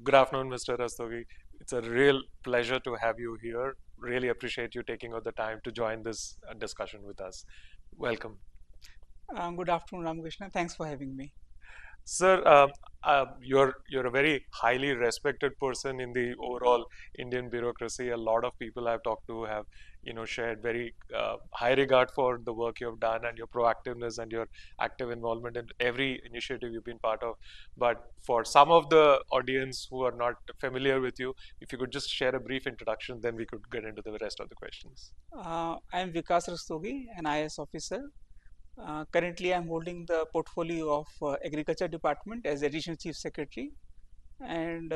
Good afternoon, Mr. Rastogi. It's a real pleasure to have you here. Really appreciate you taking out the time to join this discussion with us. Welcome. Good afternoon, Ramakrishnan. Thanks for having me. Sir, you're a very highly respected person in the overall Indian bureaucracy. A lot of people I've talked to have, shared very high regard for the work you've done and your proactiveness and your active involvement in every initiative you've been part of. But for some of the audience who are not familiar with you, if you could just share a brief introduction, then we could get into the rest of the questions. I am Vikas Rastogi, an IAS officer. Currently, I am holding the portfolio of Agriculture Department as Additional Chief Secretary. And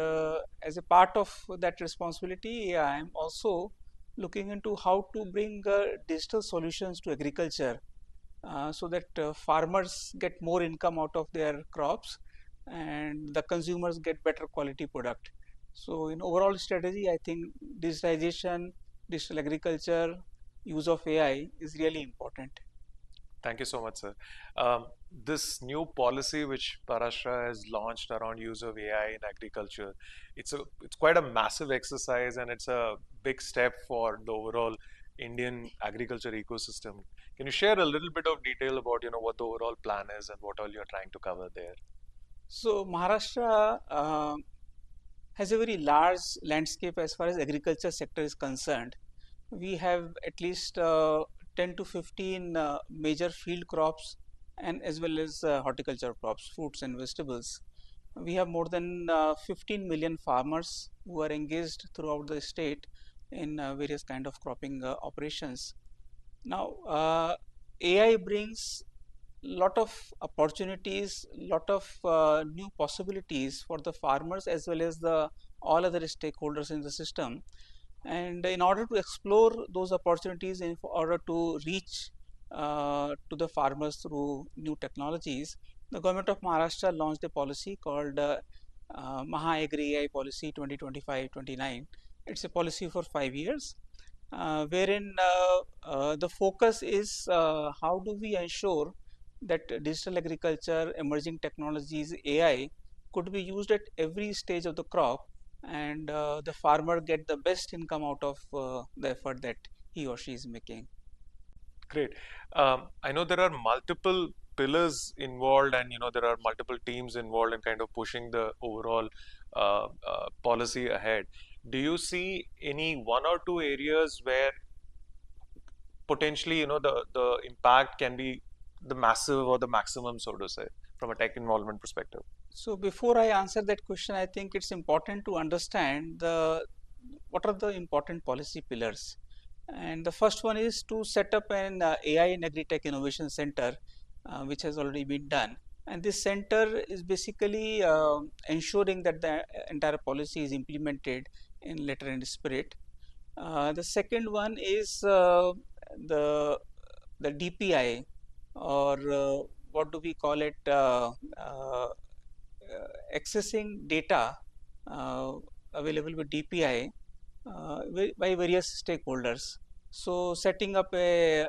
as a part of that responsibility, I am also looking into how to bring digital solutions to agriculture so that farmers get more income out of their crops and the consumers get better quality product. So in overall strategy, I think digitization, digital agriculture, use of AI is really important. Thank you so much, sir. This new policy which Maharashtra has launched around use of AI in agriculture, it's quite a massive exercise and it's a big step for the overall Indian agriculture ecosystem. Can you share a little bit of detail about what the overall plan is and what all you're trying to cover there? So Maharashtra has a very large landscape as far as agriculture sector is concerned. We have at least 10 to 15 major field crops and as well as horticulture crops, fruits and vegetables. We have more than 15 million farmers who are engaged throughout the state in various kind of cropping operations. Now, AI brings lot of opportunities, lot of new possibilities for the farmers as well as the all other stakeholders in the system. And in order to explore those opportunities, in order to reach to the farmers through new technologies, the government of Maharashtra launched a policy called Maha Agri AI Policy 2025-29. It's a policy for 5 years, wherein the focus is how do we ensure that digital agriculture, emerging technologies, AI could be used at every stage of the crop and the farmer get the best income out of the effort that he or she is making. Great. I know there are multiple pillars involved, and there are multiple teams involved in kind of pushing the overall policy ahead. Do you see any one or two areas where potentially the impact can be the massive or the maximum, so to say, from a tech involvement perspective? So before I answer that question, I think it's important to understand the what are the important policy pillars. And the first one is to set up an AI and Agritech Innovation Center, which has already been done. And this center is basically ensuring that the entire policy is implemented in letter and spirit. The second one is the the DPI, or what do we call it? Accessing data uh, available with DPI by various stakeholders. So setting up a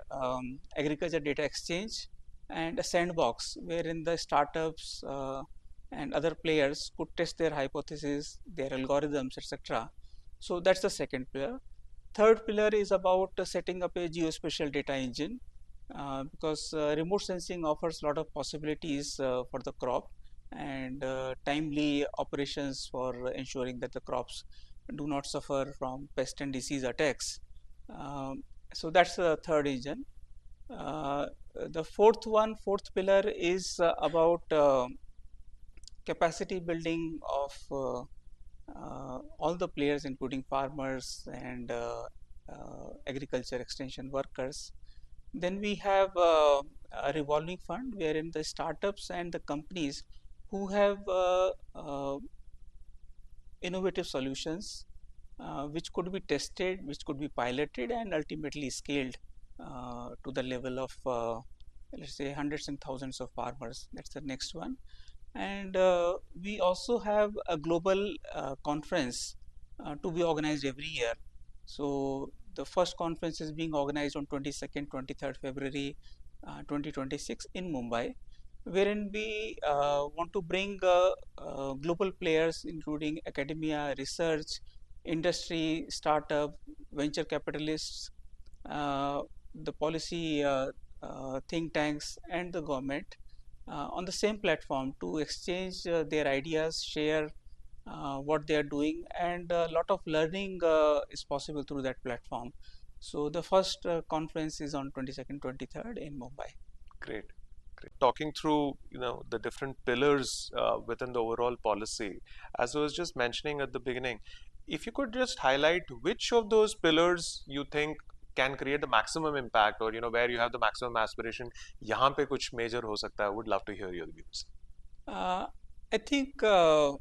agriculture data exchange and a sandbox wherein the startups and other players could test their hypotheses, their algorithms, etc. So that's the second pillar. Third pillar is about setting up a geospatial data engine, because remote sensing offers a lot of possibilities for the crop and timely operations for ensuring that the crops do not suffer from pest and disease attacks. So that's the third engine. Uh, the fourth pillar is about capacity building of all the players, including farmers and agriculture extension workers. Then we have a revolving fund wherein the startups and the companies who have innovative solutions which could be tested, which could be piloted, and ultimately scaled to the level of let's say hundreds and thousands of farmers. That's the next one. And we also have a global conference to be organized every year. So the first conference is being organized on 22nd, 23rd February 2026 in Mumbai. wherein we want to bring global players, including academia, research, industry, startup, venture capitalists, uh, the policy think tanks, and the government on the same platform to exchange their ideas, share what they are doing, and a lot of learning is possible through that platform. So the first conference is on 22nd, 23rd in Mumbai. Great. Talking through the different pillars within the overall policy, as I was just mentioning at the beginning, if you could just highlight which of those pillars you think can create the maximum impact, or where you have the maximum aspiration, यहाँ पे कुछ major हो सकता है. I would love to hear your views. Uh, I think the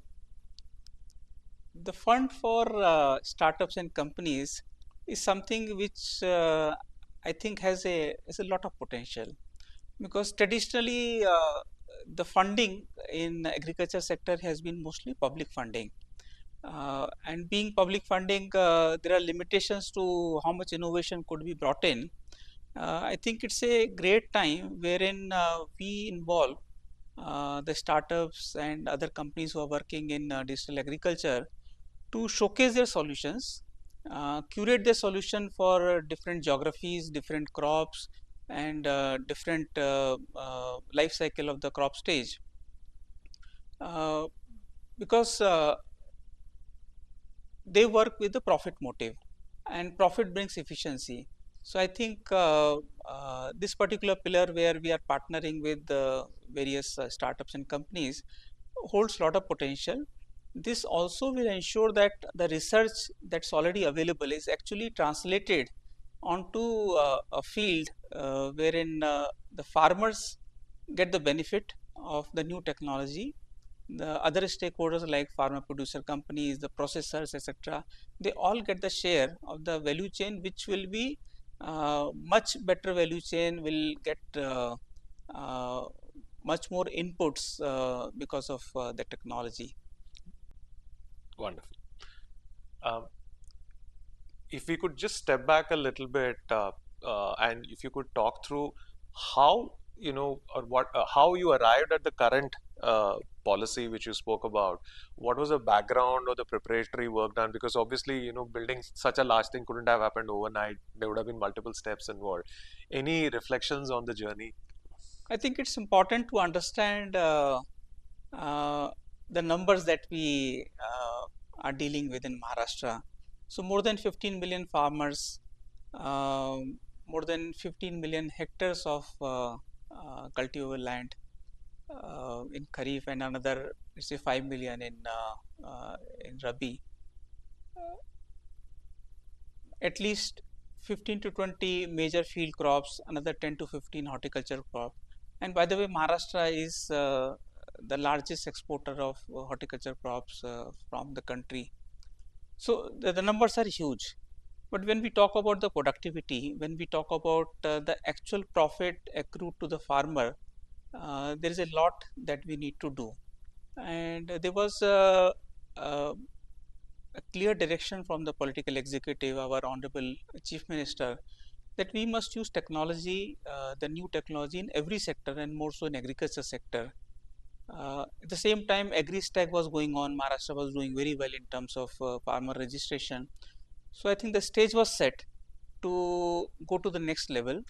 fund for startups and companies is something which I think has a lot of potential, because traditionally the funding in agriculture sector has been mostly public funding, and being public funding, there are limitations to how much innovation could be brought in. I think it's a great time wherein we involve the startups and other companies who are working in digital agriculture to showcase their solutions, curate their solution for different geographies, different crops, and different life cycle of the crop stage. Uh, because they work with the profit motive, and profit brings efficiency. So I think this particular pillar where we are partnering with various startups and companies holds a lot of potential. This also will ensure that the research that's already available is actually translated onto a field wherein the farmers get the benefit of the new technology. The other stakeholders like farmer producer companies, the processors, etc., they all get the share of the value chain, which will be much better value chain, will get uh, much more inputs because of the technology. Wonderful. Um, if we could just step back a little bit, and if you could talk through how or what how you arrived at the current policy which you spoke about. What was the background or the preparatory work done? Because obviously, building such a large thing couldn't have happened overnight. There would have been multiple steps involved. Any reflections on the journey? I think it's important to understand uh, the numbers that we are dealing with in Maharashtra. So more than 15 million farmers, more than 15 million hectares of cultivable land in Kharif, and another, let's say, 5 million in Rabi. At least 15 to 20 major field crops, another 10 to 15 horticulture crop. And by the way, Maharashtra is the largest exporter of horticulture crops from the country. So the numbers are huge. But when we talk about the productivity, when we talk about the actual profit accrued to the farmer, there is a lot that we need to do. And there was a clear direction from the political executive, our honorable chief minister, that we must use technology, the new technology in every sector, and more so in agriculture sector. At the same time, Agritech was going on. Maharashtra was doing very well in terms of farmer registration. So I think the stage was set to go to the next level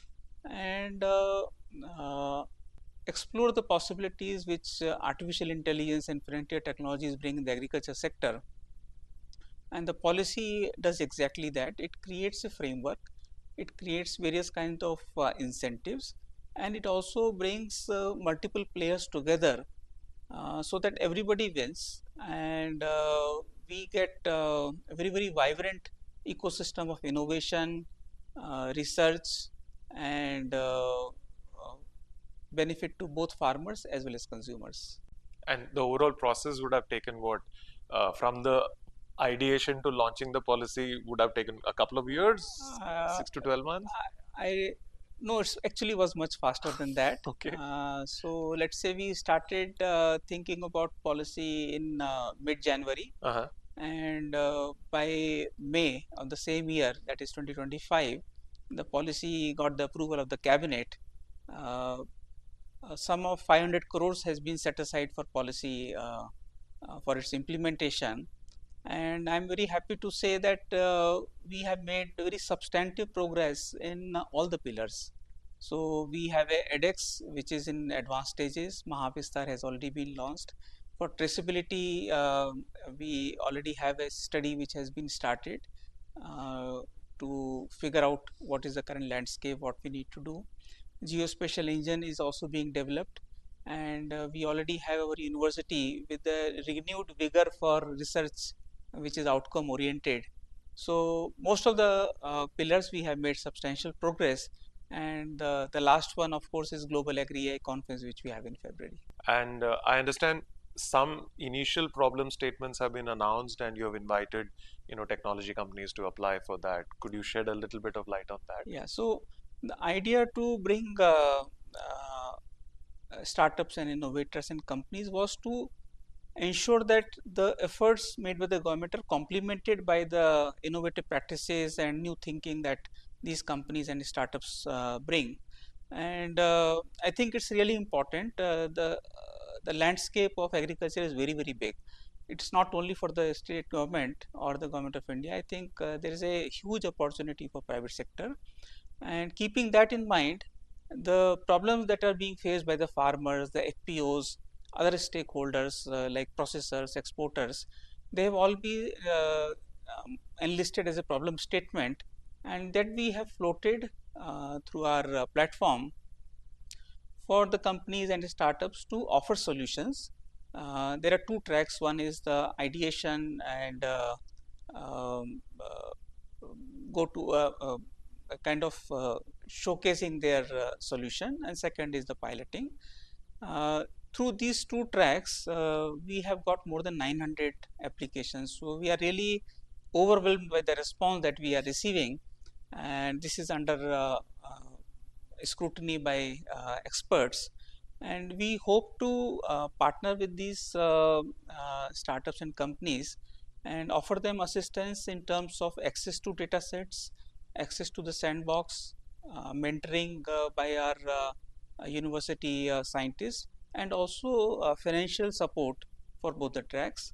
and uh, explore the possibilities which artificial intelligence and frontier technologies bring in the agriculture sector. And the policy does exactly that. It creates a framework, it creates various kinds of incentives, and it also brings multiple players together so that everybody wins, and we get a very, very vibrant ecosystem of innovation, research, and benefit to both farmers as well as consumers. And the overall process would have taken what, from the ideation to launching the policy, would have taken a couple of years, Uh, 6 to 12 months. I No, it's actually was much faster than that. Okay. So let's say we started thinking about policy in mid-January, Uh-huh. and by May of the same year, that is 2025, the policy got the approval of the cabinet. Uh, sum of 500 crores has been set aside for policy for its implementation. And I'm very happy to say that we have made very substantive progress in all the pillars. So we have a edX which is in advanced stages. Mahavistar has already been launched. For traceability, we already have a study which has been started uh, to figure out what is the current landscape, what we need to do. Geospatial engine is also being developed, and we already have our university with a renewed vigor for research which is outcome oriented. So most of the pillars we have made substantial progress, and the last one of course is Global Agri AI conference which we have in February. And I understand some initial problem statements have been announced, and you have invited, technology companies to apply for that. Could you shed a little bit of light on that? Yeah, so the idea to bring startups and innovators and companies was to ensure that the efforts made by the government are complemented by the innovative practices and new thinking that these companies and startups bring. And I think it's really important. The landscape of agriculture is very big. It's not only for the state government or the government of India. I think there is a huge opportunity for private sector, and keeping that in mind, the problems that are being faced by the farmers, the FPOs, other stakeholders like processors, exporters, they have all been enlisted as a problem statement, and that we have floated through our platform for the companies and startups to offer solutions. There are two tracks. One is the ideation and go to a kind of showcasing their solution, and second is the piloting. Uh, Through these two tracks, we have got more than 900 applications. So we are really overwhelmed by the response that we are receiving, and this is under scrutiny by experts. And we hope to partner with these startups and companies and offer them assistance in terms of access to data sets, access to the sandbox, mentoring by our university scientists, and also financial support for both the tracks.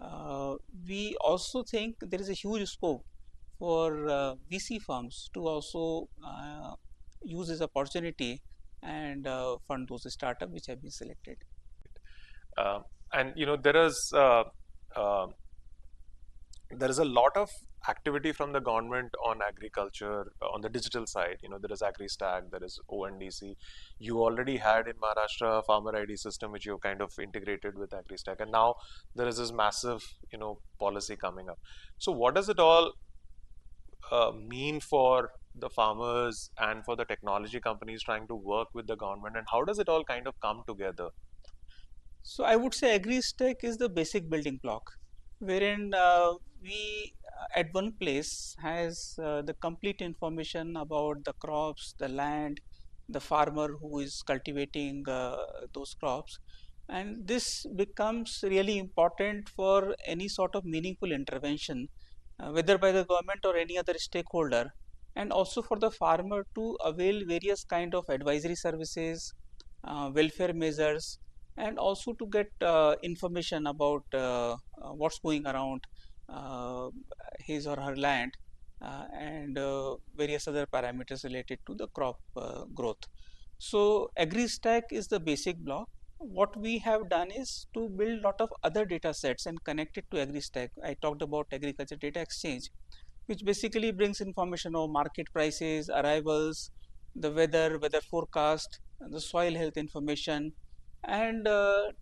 Uh, we also think there is a huge scope for VC firms to also use this opportunity and fund those startups which have been selected. Uh, and uh, there is a lot of activity from the government on agriculture on the digital side. There is AgriStack, there is ONDC. You already had in Maharashtra a farmer ID system which you kind of integrated with AgriStack, and now there is this massive policy coming up. So what does it all mean for the farmers and for the technology companies trying to work with the government, and how does it all kind of come together? So I would say AgriStack is the basic building block, wherein we at one place has the complete information about the crops, the land, the farmer who is cultivating those crops, and this becomes really important for any sort of meaningful intervention, whether by the government or any other stakeholder, and also for the farmer to avail various kind of advisory services, welfare measures, and also to get information about what's going around uh, his or her land, and various other parameters related to the crop growth. So AgriStack is the basic block. What we have done is to build lot of other data sets and connect it to AgriStack. I talked about Agriculture Data Exchange, which basically brings information of market prices, arrivals, the weather forecast, the soil health information, and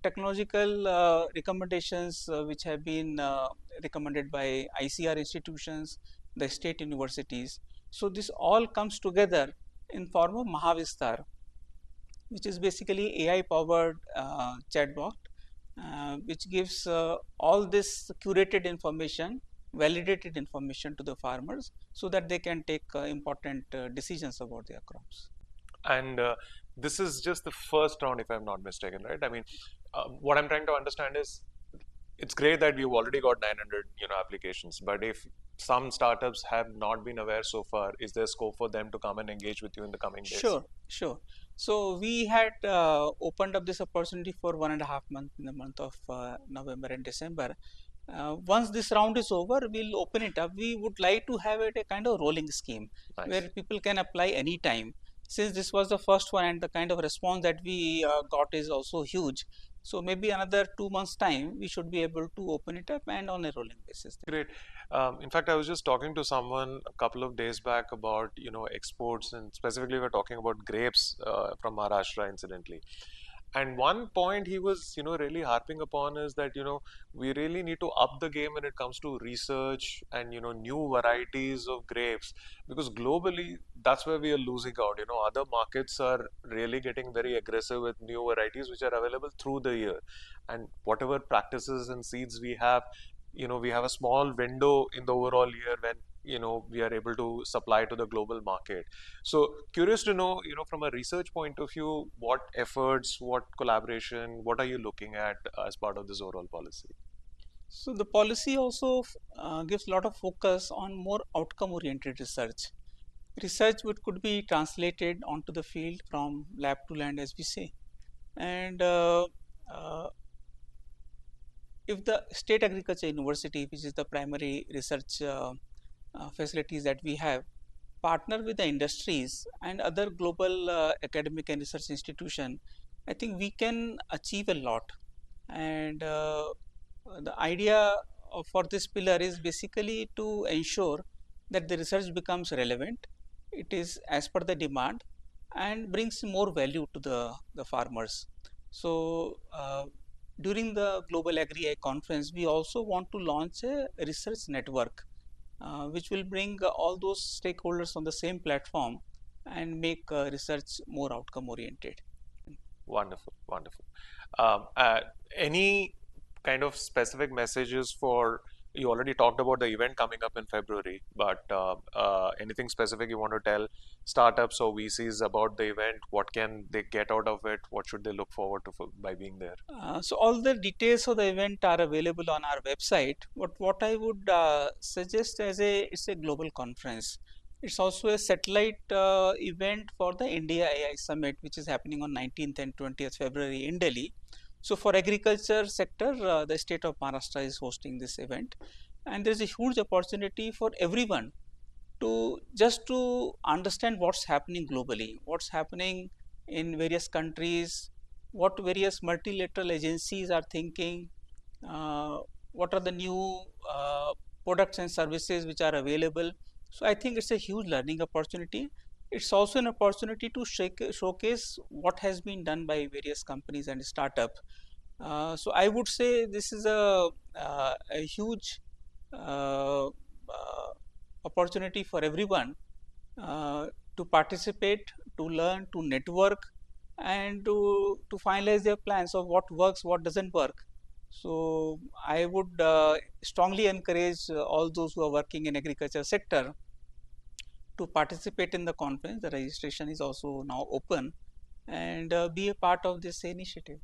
technological recommendations which have been recommended by ICR institutions, the state universities. So this all comes together in form of Mahavistar, which is basically AI powered chatbot, which gives all this curated information, validated information to the farmers so that they can take important decisions about their crops. And this is just the first round, if I'm not mistaken, right? I mean, what I'm trying to understand is it's great that you've already got 900 applications, but if some startups have not been aware so far, is there scope for them to come and engage with you in the coming days? Sure, sure. So we had opened up this opportunity for 1.5 months in the month of November and December. Once this round is over, we'll open it up. We would like to have it a kind of rolling scheme where Nice. people can apply anytime. Since this was the first one and the kind of response that we got is also huge. So maybe another 2 months time, we should be able to open it up and on a rolling basis. Great. In fact, I was just talking to someone a couple of days back about, exports, and specifically we're talking about grapes from Maharashtra, incidentally. And one point he was, really harping upon is that, we really need to up the game when it comes to research and, new varieties of grapes, because globally that's where we are losing out. Other markets are really getting very aggressive with new varieties which are available through the year. And whatever practices and seeds we have, we have a small window in the overall year when, we are able to supply to the global market. So curious to know, from a research point of view, what efforts, what collaboration, what are you looking at as part of this overall policy? So the policy also gives a lot of focus on more outcome oriented research. Research which could be translated onto the field from lab to land, as we say. And uh, if the state agriculture university, which is the primary research facilities that we have, partner with the industries and other global academic and research institution, I think we can achieve a lot. And the idea for this pillar is basically to ensure that the research becomes relevant, it is as per the demand, and brings more value to the farmers. So during the Global Agri Conference, we also want to launch a research network which will bring all those stakeholders on the same platform and make research more outcome oriented. Wonderful, wonderful. Any kind of specific messages for, you already talked about the event coming up in February, but anything specific you want to tell startups or VCs about the event? What can they get out of it? What should they look forward to by being there? So all the details of the event are available on our website. But what I would suggest as it's a global conference. It's also a satellite event for the India AI Summit, which is happening on 19th and 20th February in Delhi. So for agriculture sector, the state of Maharashtra is hosting this event, and there is a huge opportunity for everyone to just to understand what's happening globally, what's happening in various countries, what various multilateral agencies are thinking, uh, what are the new products and services which are available. So I think it's a huge learning opportunity. It's also an opportunity to showcase what has been done by various companies and startups. So I would say this is a huge uh, uh, opportunity for everyone uh, to participate, to learn, to network, and to finalize their plans of what works, what doesn't work. So I would strongly encourage all those who are working in agriculture sector to participate in the conference. The registration is also now open, and be a part of this initiative.